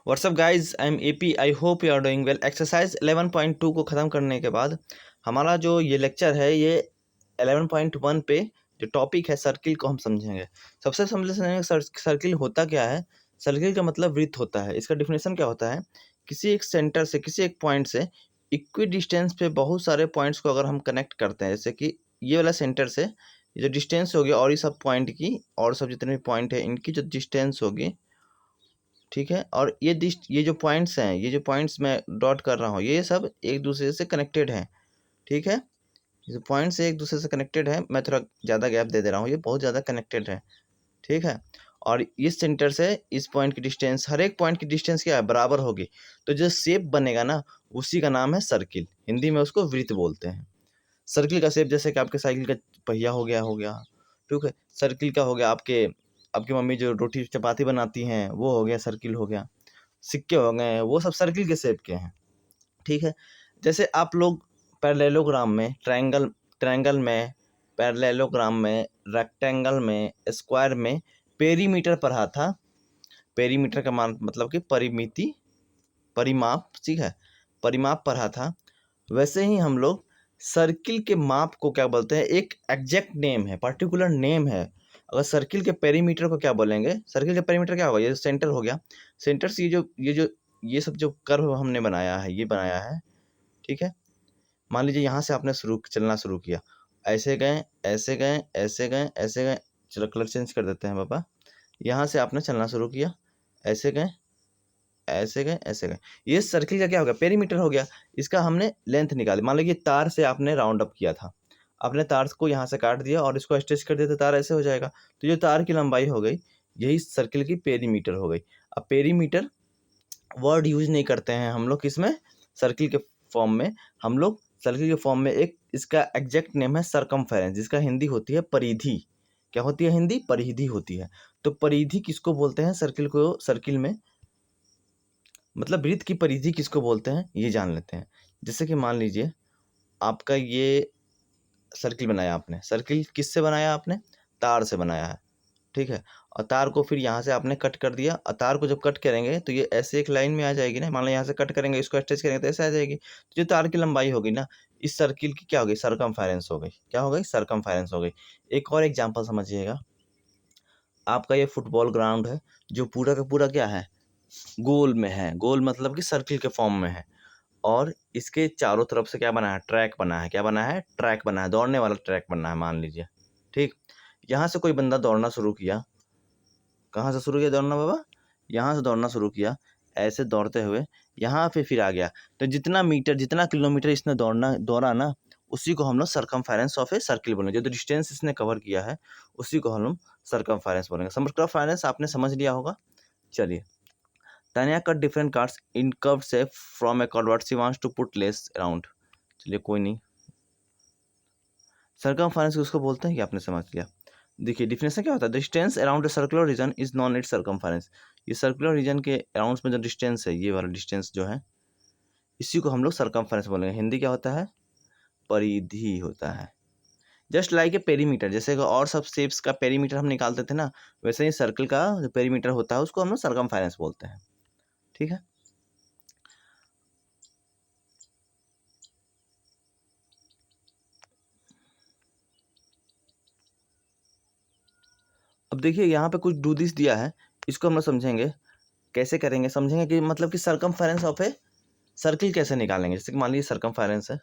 WhatsApp guys, I am AP. I hope you are doing well. Exercise 11.2 को ख़त्म करने के बाद हमारा जो ये लेक्चर है ये 11.1 पे जो टॉपिक है सर्किल को हम समझेंगे। सबसे समझेंगे सर्किल होता क्या है। सर्किल का मतलब वृत्त होता है। इसका डिफिनेशन क्या होता है, किसी एक सेंटर से किसी एक पॉइंट से इक्वी डिस्टेंस पे बहुत सारे पॉइंट्स को अगर हम कनेक्ट करते हैं, जैसे कि ये वाला सेंटर से ये जो डिस्टेंस होगी और ये सब पॉइंट की और सब जितने भी पॉइंट है इनकी जो डिस्टेंस होगी, ठीक है, और ये जो पॉइंट्स हैं, ये जो पॉइंट्स मैं डॉट कर रहा हूँ, ये सब एक दूसरे से कनेक्टेड हैं। ठीक है, ये जो पॉइंट्स एक दूसरे से कनेक्टेड है, मैं थोड़ा ज़्यादा गैप दे रहा हूँ, ये बहुत ज़्यादा कनेक्टेड है। ठीक है, और इस सेंटर से इस पॉइंट की डिस्टेंस, हर एक पॉइंट की डिस्टेंस क्या है, बराबर होगी। तो जो शेप बनेगा ना, उसी का नाम है सर्किल। हिंदी में उसको वृत्त बोलते हैं। सर्किल का शेप जैसे कि आपके साइकिल का पहिया हो गया। ठीक है, सर्किल का हो गया आपके आपकी मम्मी जो रोटी चपाती बनाती हैं वो हो गया, सर्किल हो गया। सिक्के हो गए, वो सब सर्किल के शेप के हैं। ठीक है, जैसे आप लोग पैरेललोग्राम में, ट्रायंगल में, पैरेललोग्राम में, रेक्टेंगल में, स्क्वायर में पेरीमीटर पढ़ा था। पेरीमीटर का मान मतलब कि परिमिति, परिमाप। ठीक है, परिमाप पढ़ा था। वैसे ही हम लोग सर्किल के माप को क्या बोलते हैं, एक एग्जैक्ट नेम है, पर्टिकुलर नेम है। अगर सर्किल के पेरीमीटर को क्या बोलेंगे, सर्किल का पेरीमीटर क्या होगा, ये सेंटर हो गया। सेंटर से ये सब जो कर्व हमने बनाया है, ये बनाया है। ठीक है, मान लीजिए यहाँ से आपने चलना शुरू किया, ऐसे गए, ऐसे गए, ऐसे गए, ऐसे गए। चलो कलर चेंज कर देते हैं पापा। यहाँ से आपने चलना शुरू किया, ऐसे गए, ऐसे गए, ऐसे गए। ये सर्किल का क्या हो गया, पेरीमीटर हो गया। इसका हमने लेंथ निकाली। मान लीजिए तार से आपने राउंड अप किया था, आपने तार को यहाँ से काट दिया और इसको स्ट्रेच कर दिया तो तार ऐसे हो जाएगा। तो जो तार की लंबाई हो गई, यही सर्किल की पेरीमीटर हो गई। अब पेरीमीटर वर्ड यूज नहीं करते हैं हम लोग, किसमें, सर्किल के फॉर्म में। हम लोग सर्किल के फॉर्म में एक इसका एग्जैक्ट नेम है सरकमफेरेंस, जिसका हिंदी होती है परिधि। क्या होती है हिंदी, परिधि होती है। तो परिधि किसको बोलते हैं सर्किल को, सर्किल में मतलब वृत्त की परिधि किसको बोलते हैं ये जान लेते हैं। जैसे कि मान लीजिए आपका ये सर्किल बनाया आपने, सर्किल किससे बनाया आपने, तार से बनाया है। ठीक है, और तार को फिर यहाँ से आपने कट कर दिया, और तार को जब कट करेंगे तो ये ऐसे एक लाइन में आ जाएगी ना। मान लो यहाँ से कट करेंगे, इसको स्ट्रेच करेंगे तो ऐसे आ जाएगी। तो जो तार की लंबाई होगी ना, इस सर्किल की क्या हो गई, सरकमफेरेंस हो गई। क्या हो गई, सरकमफेरेंस हो गई। एक और एग्जाम्पल समझिएगा। आपका ये फुटबॉल ग्राउंड है, जो पूरा का पूरा क्या है, गोल में है। गोल मतलब कि सर्किल के फॉर्म में है। और इसके चारों तरफ से क्या बना है, ट्रैक बना है। क्या बना है, ट्रैक बना है, दौड़ने वाला ट्रैक बना है मान लीजिए। ठीक, यहाँ से कोई बंदा दौड़ना शुरू किया। कहाँ से शुरू किया दौड़ना बाबा, यहाँ से दौड़ना शुरू किया, ऐसे दौड़ते हुए यहाँ पे फिर आ गया। तो जितना मीटर, जितना किलोमीटर इसने दौड़ा ना, उसी को हम लोग सरकमफेरेंस ऑफ ए सर्किल बोलेंगे। जो डिस्टेंस इसने कवर किया है उसी को हम लोग सरकमफेरेंस बोलेंगे। सरकमफेरेंस आपने समझ लिया होगा। चलिए, Tanya cut different cards in curved shape from a card what she wants to put less around। चलिए कोई नहीं, सरकमफेरेंस उसको बोलते हैं कि आपने समझ लिया। देखिए डिफिनेशन क्या होता है, distance around a circular region is non it circumference. ये सर्कुलर रीजन के अराउंड में जो डिस्टेंस है, ये वाला डिस्टेंस जो है, इसी को हम लोग सरकमफेरेंस बोलेंगे। हिंदी क्या होता है, परिधि होता है। जस्ट लाइक ए पेरीमीटर, जैसे कि और सब शेप्स का पेरीमीटर हम निकालते थे ना, वैसे ही सर्कल का जो पेरीमीटर होता है उसको हम लोग सरकमफेरेंस बोलते हैं। ठीक है, अब देखिए यहाँ पे कुछ डू दिस दिया है, इसको हम लोग समझेंगे। कैसे करेंगे, समझेंगे कि मतलब कि सरकमफेरेंस ऑफ ए सर्किल कैसे निकालेंगे। जैसे कि मान लीजिए सरकमफेरेंस है,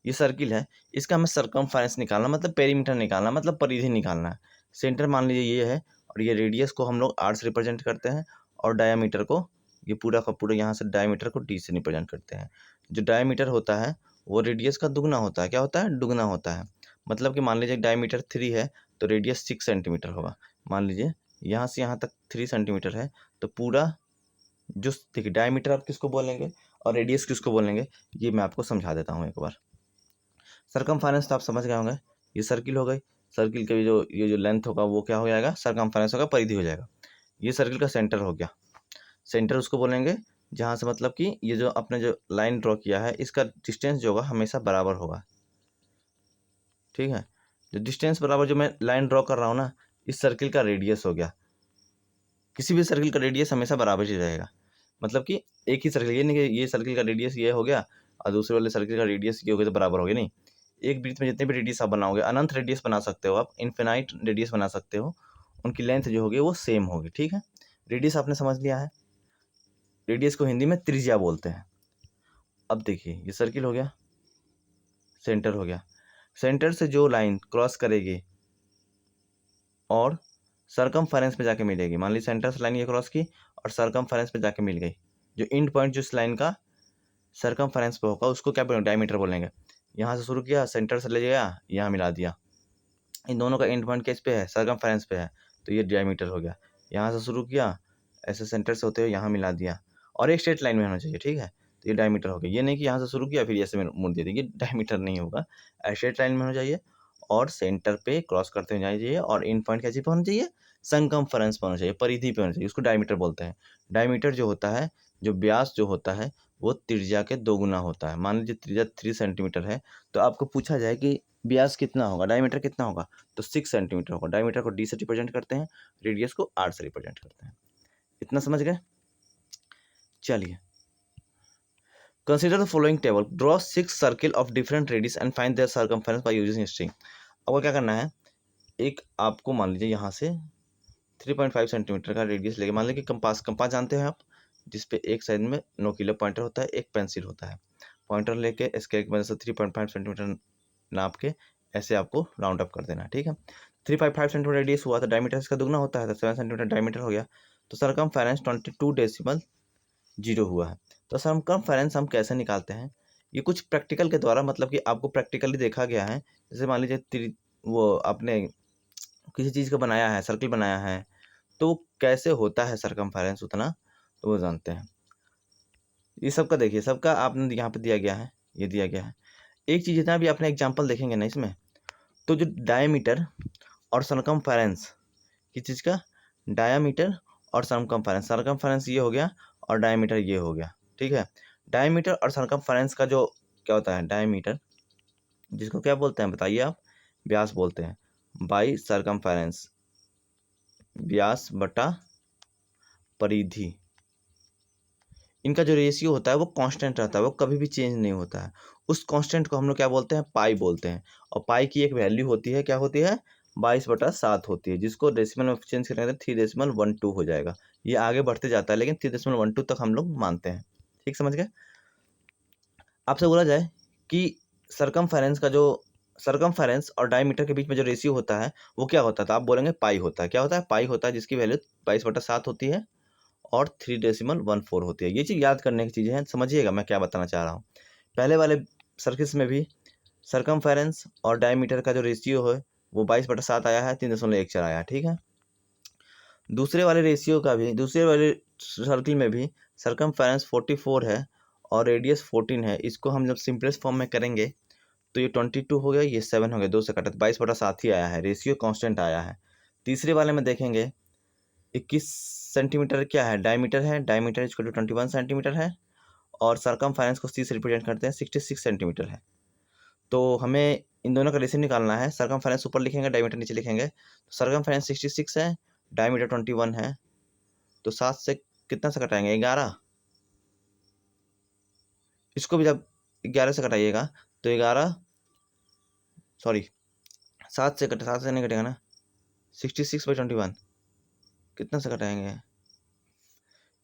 ये सर्किल है, इसका हमें सरकमफेरेंस निकालना मतलब पेरीमीटर निकालना मतलब परिधि निकालना है। सेंटर मान लीजिए ये है, और ये रेडियस को हम लोग आर से रिप्रेजेंट करते हैं, और डायामीटर को, ये पूरा का पूरा यहाँ से डायामीटर को डी से रिप्रेजेंट करते हैं। जो डायामीटर होता है वो रेडियस का दुगना होता है। क्या होता है, दुगना होता है। मतलब कि मान लीजिए डायामीटर 3 है तो रेडियस 6 सेंटीमीटर होगा। मान लीजिए यहाँ से यहाँ तक 3 सेंटीमीटर है, तो पूरा जो, देखिए डायमीटर आप किसको बोलेंगे और रेडियस किसको बोलेंगे, ये मैं आपको समझा देता हूँ एक बार। सरकमफेरेंस तो आप समझ गए होंगे, ये सर्किल हो गई। सर्किल के ये जो लेंथ होगा वो क्या हो जाएगा, सरकमफेरेंस होगा, परिधि हो जाएगा। ये सर्किल का सेंटर हो गया। सेंटर उसको बोलेंगे जहाँ से मतलब कि ये जो आपने जो लाइन ड्रॉ किया है, इसका डिस्टेंस जो होगा हमेशा बराबर होगा। ठीक है, जो डिस्टेंस बराबर जो मैं लाइन ड्रॉ कर रहा हूँ ना, इस सर्किल का रेडियस हो गया। किसी भी सर्किल का रेडियस हमेशा बराबर ही रहेगा। मतलब कि एक ही सर्किल, ये नहीं कि ये सर्किल का रेडियस ये हो गया और दूसरे वाले सर्किल का रेडियस ये हो गया तो बराबर हो गया, नहीं। एक वृत्त में जितने भी रेडियस आप बनाओगे, अनंत रेडियस बना सकते हो आप, इन्फिनाइट रेडियस बना सकते हो, उनकी लेंथ जो होगी वो सेम होगी, ठीक है। रेडियस आपने समझ लिया है। रेडियस को हिंदी में त्रिज्या बोलते हैं। अब देखिए ये सर्किल हो गया, सेंटर हो गया, सेंटर से जो लाइन क्रॉस करेगी और सरकमफेरेंस पे जाके मिलेगी, मान ली सेंटर से लाइन ये क्रॉस की और सरकमफेरेंस पे जाके मिल गई, जो एंड पॉइंट जो इस लाइन का सरकमफेरेंस पे होगा उसको क्या बोलेंगे, डायमीटर बोलेंगे। यहाँ से शुरू किया, सेंटर से ले गया, यहाँ मिला दिया, इन दोनों का एंड पॉइंट किस पे है, सरकमफेरेंस पे है, तो ये डायमीटर हो गया। यहाँ से शुरू किया, ऐसे सेंटर से होते हुए यहाँ मिला दिया, और एक स्ट्रेट लाइन में होना चाहिए, ठीक है, तो ये डायमीटर हो गया। ये नहीं कि यहाँ से शुरू किया फिर ऐसे मुड़ दिया, ये डायमीटर नहीं होगा, स्ट्रेट लाइन में होना चाहिए और सेंटर पे क्रॉस करते हुए जाना चाहिए, और एंड पॉइंट कैसे पे होना चाहिए, सरकमफेरेंस पे होना चाहिए, परिधि पे होना चाहिए, उसको डायमीटर बोलते हैं। डायमीटर जो होता है, जो व्यास जो होता है वो त्रिज्या के 2 गुना होता है। मान लीजिए त्रिज्या 3 सेंटीमीटर है, तो आपको पूछा जाए कि व्यास कितना होगा, डायमीटर कितना होगा, तो 6 सेंटीमीटर होगा। डायमीटर को डी से रिप्रेजेंट करते हैं, रेडियस को आर से रिप्रेजेंट करते हैं। इतना समझ गए। चलिए, consider the following table, draw 6 circle of different radius and find their circumference by using string. आपको क्या करना है, एक आपको मान लीजिए यहाँ से 3.5 सेंटीमीटर का रेडियस लेके, मान लीजिए कि कंपास, कंपास जानते हैं आप, जिसपे एक साइड में नोकीला पॉइंटर होता है, एक पेंसिल होता है। पॉइंटर लेके स्केल की मदद से 3.5 सेंटीमीटर नाप के ऐसे आपको राउंड अप कर देना है, ठीक है। 3.5 सेंटीमीटर रेडियस हुआ तो डायमीटर इसका दुगना होता है, तो 7 सेंटीमीटर डायमीटर हो गया, तो सरकमफेरेंस 22.0 हुआ है। तो सरकमफेरेंस हम कैसे निकालते हैं, ये कुछ प्रैक्टिकल के द्वारा, मतलब कि आपको प्रैक्टिकली देखा गया है। जैसे मान लीजिए वो आपने किसी चीज़ का बनाया है, सर्किल बनाया है, तो कैसे होता है सरकमफेरेंस उतना, तो वो जानते हैं। ये सबका देखिए, सबका आपने यहाँ पे दिया गया है, ये दिया गया है। एक चीज़, जितना भी आपने एग्जाम्पल देखेंगे ना इसमें, तो जो डायमीटर और सरकमफेरेंस, किस चीज़ का, डायमीटर और सरकमफेरेंस, सरकमफेरेंस ये हो गया और डायमीटर ये हो गया, ठीक है। डायमीटर और सरकमफेरेंस का जो क्या होता है, डायमीटर जिसको क्या बोलते हैं बताइए आप, व्यास बोलते हैं, बाई सरकमफेरेंस, व्यास बटा परिधि। इनका जो रेशियो होता है वो कांस्टेंट रहता है, वो कभी भी चेंज नहीं होता है। उस कांस्टेंट को हम लोग क्या बोलते हैं, पाई बोलते हैं। और पाई की एक वैल्यू होती है, क्या होती है, 22/7 होती है, जिसको डेसिमल में चेंज करेंगे तो 3.12 हो जाएगा। ये आगे बढ़ते जाता है, लेकिन 3.12 तक हम लोग मानते हैं, ठीक समझ गए। आपसे बोला जाए कि सरकमफेरेंस का जो, सरकमफेरेंस और डायमीटर के बीच में जो रेशियो होता है वो क्या होता है, तो आप बोलेंगे पाई होता है। क्या होता है, पाई होता है, जिसकी वैल्यू 22/7 होती है और 3.14 होती है। ये चीज़ याद करने की चीज़ें हैं, समझिएगा मैं क्या बताना चाह रहा हूँ। पहले वाले सर्किल्स में भी सरकमफेरेंस और डायमीटर का जो रेशियो है वो 22/7 आया है, 3.14 आया है, ठीक है। दूसरे वाले रेशियो का भी, दूसरे वाले सर्किल में भी सरकमफेरेंस 44 है और रेडियस 14 है। इसको हम जब सिंपलेस्ट फॉर्म में करेंगे तो ये 22 हो गया, ये 7 हो गया, 2 से कटा, 22/7 ही आया है, रेशियो कांस्टेंट आया है। तीसरे वाले में देखेंगे 21 सेंटीमीटर क्या है, डायमीटर है, डायमीटर इसको 21 सेंटीमीटर है, और सरकमफेरेंस को 30 से रिप्रेजेंट करते हैं, 66 सेंटीमीटर है। तो हमें इन दोनों का रेशियो निकालना है, सरकमफेरेंस ऊपर लिखेंगे, डायमीटर नीचे लिखेंगे। तो सरकमफेरेंस 66 है, डायमीटर 21 है, तो 7 से कितना से घटाएंगे, 11। इसको भी जब 11 से घटाइएगा तो 11, सॉरी 7 से घटे, 7 से नहीं घटेगा ना, 66/21 कितना से घटाएंगे,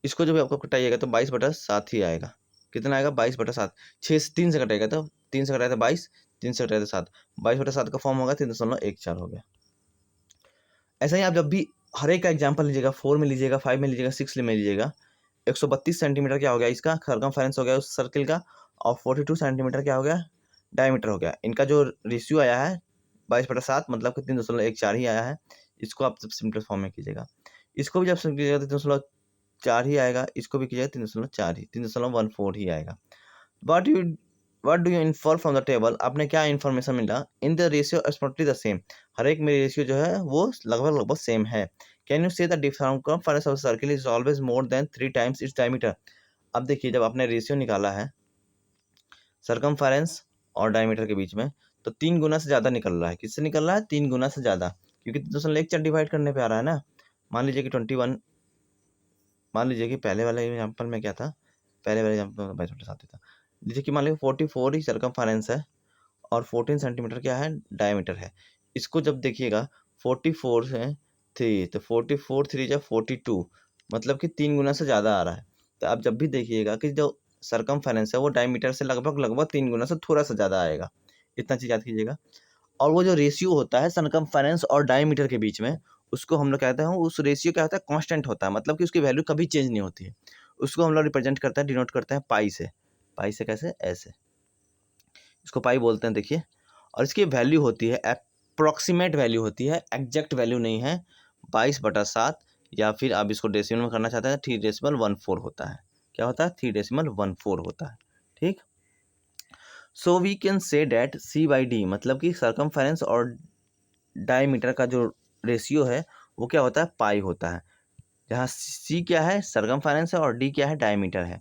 इसको जब आपको घटाइएगा तो 22/7 ही आएगा। कितना आएगा, 22/7। 3 से घटेगा तो 3 से घटाया तो 22, 3 से घटाया तो 7, 22/7 का फॉर्म होगा 3.14 हो गया। ऐसा ही आप जब भी हर एक का एग्जाम्पल लीजिएगा, 4 में लीजिएगा, 5 में लीजिएगा, 6 में लीजिएगा, 132 सेंटीमीटर क्या हो गया, इसका सरकमफेरेंस हो गया उस सर्किल का, और 42 सेंटीमीटर क्या हो गया, डायमीटर हो गया। इनका जो रेशियो आया है 22/7, मतलब कि 3.14 ही आया है। इसको आप जब सिंपल फॉर्म में कीजिएगा, इसको भी जब सिंपल कीजिएगा तो 3.4 ही आएगा, इसको भी कीजिएगा 3.4 ही, 3.14 ही आएगा। What you what do you infer from the table, आपने क्या इन्फॉर्मेशन मिला, in the ratio absolutely the same, हर एक में रेशियो जो है वो लगभग सेम है। Can you say the circumference of circle is always more than 3 times it's diameter. अब देखिए, जब आपने रेशियो निकाला है सरकमफेरेंस और डायमीटर के बीच में, तो 3 गुना से ज़्यादा निकल रहा है। किससे निकल रहा है, 3 गुना से ज़्यादा, क्योंकि 2 से 4 डिवाइड करने पे आ रहा है ना। मान लीजिए कि 21, मान लीजिए कि पहले वाले एग्जाम्पल में क्या था, पहले वाले एग्जाम्पल में 22 साथ था। जैसे कि मान लीजिए 44 ही सर्कमफेरेंस है और 14 सेंटीमीटर क्या है, डायमीटर है। इसको जब देखिएगा 44 है 3, तो 44 3 जा 42, मतलब कि 3 गुना से ज़्यादा आ रहा है। तो आप जब भी देखिएगा कि जो सर्कमफेरेंस है वो डायमीटर से लगभग 3 गुना से थोड़ा सा ज़्यादा आएगा, इतना चीज़ याद कीजिएगा। और वो जो रेशियो होता है सर्कमफेरेंस और डायमीटर के बीच में, उसको हम लोग कहते हैं, उस रेशियो क्या होता है, कांस्टेंट होता है, मतलब कि उसकी वैल्यू कभी चेंज नहीं होती है। उसको हम लोग रिप्रेजेंट करते हैं, डिनोट करते हैं पाई से। पाई से कैसे, ऐसे, इसको पाई बोलते हैं, देखिए। और इसकी वैल्यू होती है अप्रॉक्सीमेट वैल्यू होती है, एग्जैक्ट वैल्यू नहीं है। 22/7, या फिर आप इसको डेसिमल में करना चाहते हैं 3.14 होता है। क्या होता है, 3.14 होता है, ठीक। So we can say that C/D, मतलब कि सर्कमफेरेंस और डायमीटर का जो रेशियो है वो क्या होता है, पाई होता है। जहाँ C क्या है, सर्कमफेरेंस है, और D क्या है, डायमीटर है।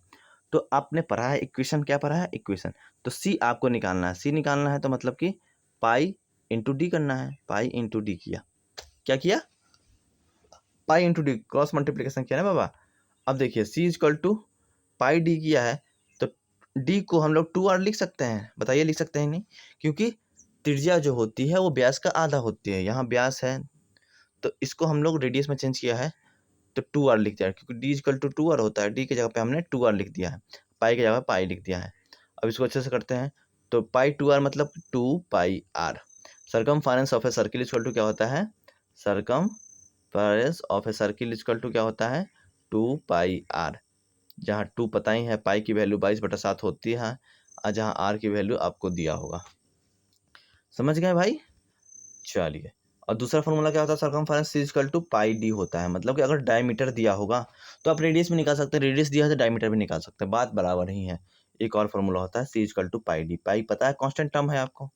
तो आपने पढ़ा है इक्वेशन, क्या पढ़ा है, इक्वेशन। तो C आपको निकालना है, C निकालना है तो मतलब कि पाई इंटू डी करना है। पाई इंटू डी किया, क्या किया, pi into D, cross multiplication किया ना बाबा। अब देखिए C equal to pi D किया है, तो D को हम लोग 2r लिख सकते हैं, बताइए लिख सकते हैं नहीं, क्योंकि त्रिज्या जो होती है वो व्यास का आधा होती है। यहाँ व्यास है तो इसको हम लोग रेडियस में चेंज किया है, तो 2r लिख दिया है, क्योंकि D इक्वल टू 2r होता है। D की जगह पे हमने 2r लिख दिया है, पाई की जगह पे पाई लिख दिया है। अब इसको अच्छे से करते हैं, तो पाई 2r मतलब 2πr। Circumference of a circle equal to क्या होता है, circumference of a circle equal to क्या होता है, 2πr। जहाँ 2 पता ही है, पाई की वैल्यू 22/7 होती है, और जहाँ r की वैल्यू आपको दिया होगा। समझ गए भाई, चलिए। और दूसरा फॉर्मूला क्या होता है, circumference C equal to pi D होता है। मतलब कि अगर डायमीटर दिया होगा तो आप रेडियस भी निकाल सकते हैं, रेडियस दिया है तो डायमीटर भी निकाल सकते हैं, बात बराबर ही है। एक और फॉर्मूला होता है C equal to pi D. Pi पता है, कांस्टेंट टर्म है आपको।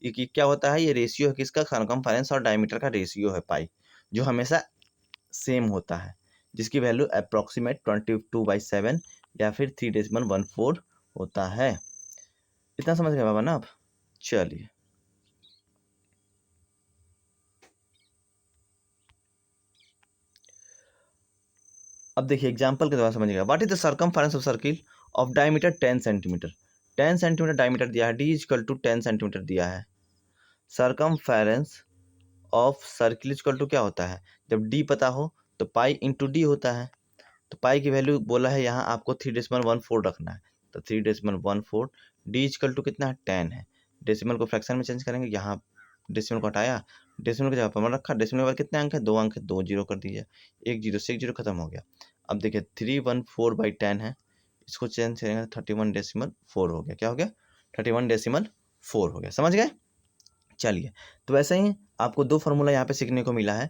ये क्या होता है, ये रेशियो है किसका, सर्कमफेरेंस और डायमीटर का रेशियो है पाई, जो हमेशा सेम होता है, जिसकी वैल्यू अप्रॉक्सीमेट 22/7 या फिर 3.14 होता है। इतना समझ गए बाबा ना आप, चलिए। अब देखिए एग्जाम्पल के द्वारा समझिएगा। What is the circumference of circle of diameter 10 centimetre. 10 centimetre diameter दिया है, डी इक्वल टू 10 सेंटीमीटर दिया है। Circumference of circle equal to क्या होता है, जब डी पता हो तो पाई इंटू डी होता है। तो पाई की वैल्यू बोला है यहाँ आपको 3.14 रखना है, तो 3.14। डी इक्वल टू कितना है, 10 है। डेसिमल को फ्रैक्शन में चेंज करेंगे, यहाँ डेसिमल को हटाया, डेसिमल की जगह पर रखा, डेसिमल के बाद कितने अंक है, 2 अंक है, 2 जीरो कर दीजिए, एक जीरो से एक जीरो खत्म हो गया। अब देखिए 314/10 है, इसको चेंज करेंगे 31.4 हो गया। क्या हो गया, 31.4 हो गया। समझ गए, चलिए। तो वैसे ही आपको दो फार्मूला यहाँ पे सीखने को मिला है।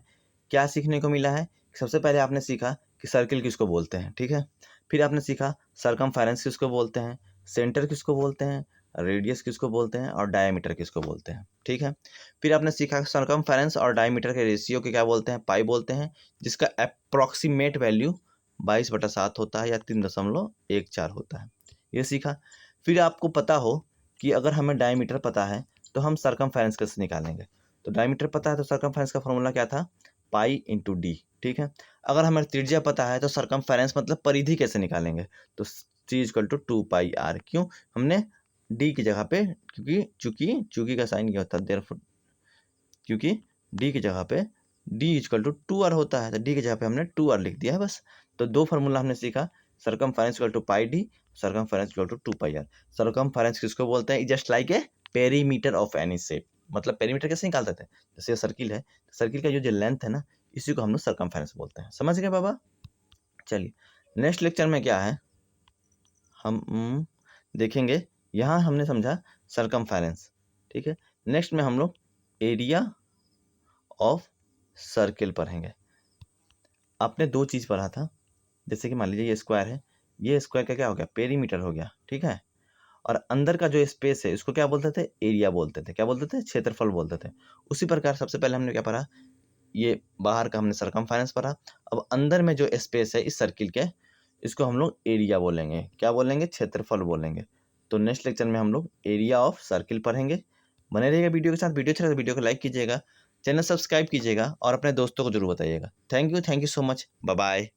क्या सीखने को मिला है, सबसे पहले आपने सीखा कि सर्किल किसको बोलते हैं, ठीक है। फिर आपने सीखा सर्कमफेरेंस किसको बोलते हैं, सेंटर किसको बोलते हैं, रेडियस किसको बोलते हैं, और डायमीटर किसको बोलते हैं, ठीक है। फिर आपने सीखा सर्कमफेरेंस और डायमीटर के रेशियो के क्या बोलते हैं, पाई बोलते हैं, जिसका अप्रॉक्सीमेट वैल्यू 22/7 होता है या 3.14 होता है, ये सीखा। फिर आपको पता हो कि अगर हमें डायमीटर पता है तो हम सर्कमफेरेंस कैसे निकालेंगे। तो डायमीटर पता है तो सर्कमफेरेंस का फॉर्मूला क्या था, पाई इंटू डी, ठीक है। अगर हमें त्रिज्या पता है तो सर्कमफेरेंस मतलब परिधि कैसे निकालेंगे, तो C इक्वल टू 2πr। क्यों, हमने डी की जगह पे, क्योंकि चूंकि चूंकि का साइन क्या होता है, देयरफॉर, क्योंकि डी की जगह पे डी इक्वल टू 2r होता है, तो डी की जगह पे हमने 2r लिख दिया है बस। तो दो फार्मूला हमने सीखा, circumference equal to pi D, circumference equal to 2πr। Circumference किसको बोलते हैं, just like a perimeter of any shape. मतलब पेरीमीटर कैसे निकालते थे, जैसे सर्किल है, सर्किल का जो लेंथ है ना, इसी को हम लोग सर्कमफेरेंस बोलते हैं। समझ गए बाबा, चलिए। नेक्स्ट लेक्चर में क्या है, हम देखेंगे। यहाँ हमने समझा सर्कमफेरेंस, ठीक है। नेक्स्ट में हम लोग एरिया ऑफ सर्किल पढ़ेंगे। आपने दो चीज़ पढ़ा था, जैसे कि मान लीजिए ये स्क्वायर है, ये स्क्वायर का क्या हो गया, पेरीमीटर हो गया, ठीक है। और अंदर का जो स्पेस है इसको क्या बोलते थे, एरिया बोलते थे, क्या बोलते थे, क्षेत्रफल बोलते थे। उसी प्रकार सबसे पहले हमने क्या पढ़ा, ये बाहर का हमने सर्कमफेरेंस पढ़ा। अब अंदर में जो स्पेस है इस सर्किल के, इसको हम लोग एरिया बोलेंगे, क्या बोलेंगे, क्षेत्रफल बोलेंगे। तो नेक्स्ट लेक्चर में हम लोग एरिया ऑफ सर्किल पढ़ेंगे। बने रहिएगा वीडियो के साथ। वीडियो अच्छा लगे तो वीडियो को लाइक कीजिएगा, चैनल सब्सक्राइब कीजिएगा और अपने दोस्तों को जरूर बताइएगा। Thank you so much, bye bye.